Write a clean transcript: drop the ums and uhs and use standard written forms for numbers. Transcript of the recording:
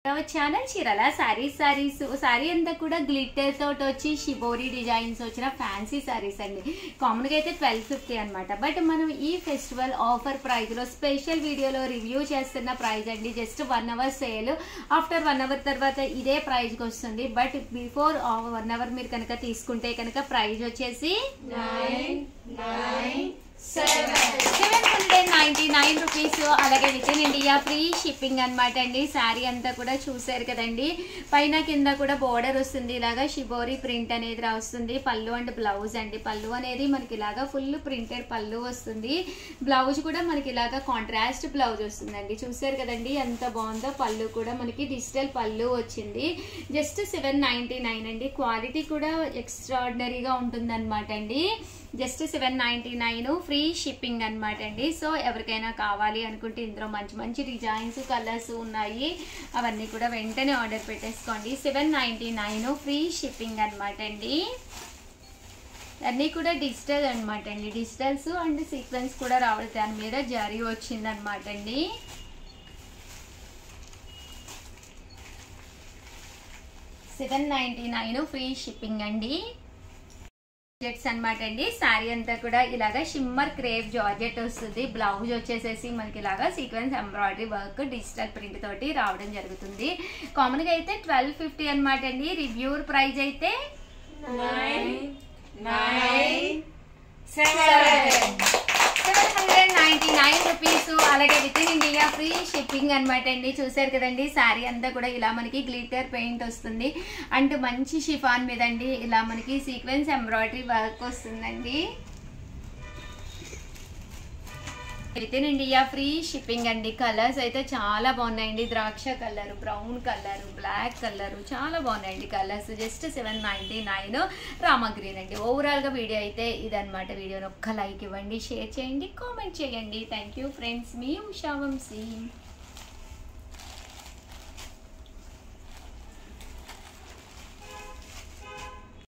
Channel చీరల sorry అంతా కూడా గ్లిటర్ తోటి వచ్చి షిబోరి డిజైన్స్ వచ్చిన ఫ్యాన్సీ సారీస్ అండి. కామన్ గా అయితే 1250 అనమాట. బట్ మనం ఈ ఫెస్టివల్ ఆఫర్ ప్రైస్ లో స్పెషల్ వీడియోలో రివ్యూ చేస్తున్న ప్రైస్ అండి. Just 1 hour sale. After 1 hour తర్వాత ఇదే ప్రైస్ కి వస్తుంది. బట్ బిఫోర్ 1 అవర్ మీరు కనుక తీసుకుంటే కనుక ప్రైస్ వచ్చేసి 799 రూపీస్. అలాగే within India free shipping అనమాట అండి. శారీ అంతా కూడా చూసారు కదండి. పైన కింద కూడా బోర్డర్ వస్తుంది. ఇలాగా షిబోరి ప్రింట్ అనేది వస్తుంది. పళ్ళు అండ్ బ్లౌజ్ అండి. పళ్ళు అనేది మనకి ఇలాగా ఫుల్ ప్రింటెడ్ పళ్ళు వస్తుంది. బ్లౌజ్ కూడా మనకి ఇలాగా కాంట్రాస్ట్ బ్లౌజ్ వస్తుందండి. చూసారు కదండి ఎంత బాగుందో. పళ్ళు కూడా మనకి డిజిటల్ పళ్ళు వచ్చింది. జస్ట్ 799 అండి. క్వాలిటీ కూడా ఎక్స్ట్రాడినరీగా ఉంటుంది అనమాట అండి. జస్ట్ 799 ఫ్రీ షిప్పింగ్ అనమాట అండి. సో ఎవరికైనా కావాలి అనుకుంటే ఇందులో మంచి మంచి డిజైన్స్ కలర్స్ ఉన్నాయి. అవన్నీ కూడా వెంటనే ఆర్డర్ పెట్టేసుకోండి. 799 ఫ్రీ షిప్పింగ్ అనమాట అండి. అన్నీ కూడా డిజిటల్ అనమాట అండి. డిజిటల్స్ అండ్ సీక్వెన్స్ కూడా రావాలి. దాని మీద జరీ వచ్చింది అనమాట అండి. $799 ఫ్రీ షిప్పింగ్ అండి. అనమాట అండి. శారీ అంతా కూడా ఇలాగా షిమ్మర్ క్రేప్ జార్జెట్ వస్తుంది. బ్లౌజ్ వచ్చేసేసి మనకి ఇలాగా sequence embroidery work digital print తోటి రావడం జరుగుతుంది. కామన్ గా అయితే 1250 అనమాట అండి. రివ్యూర్ ప్రైస్ అయితే 799 రూపీస్. అలాగే within India free shipping అనమాట అండి. చూసారు కదండి. శారీ అంతా కూడా ఇలా మనకి గ్లిటర్ పెయింట్ వస్తుంది. అండ్ మంచి షిఫాన్ మీద అండి ఇలా మనకి సీక్వెన్స్ ఎంబ్రాయిడరీ వర్క్ వస్తుందండి. Within India free shipping అండి. కలర్స్ అయితే చాలా బాగున్నాయండి. ద్రాక్ష colour, brown colour, black colour చాలా బాగున్నాయండి కలర్స్. జస్ట్ 799 రామా గ్రీన్ అండి. ఓవరాల్ గా వీడియో అయితే ఇదనమాట. వీడియోని ఒక్క లైక్ ఇవ్వండి, షేర్ చేయండి, కామెంట్ చేయండి. Thank you friends. మీ ఉషా వంశీ.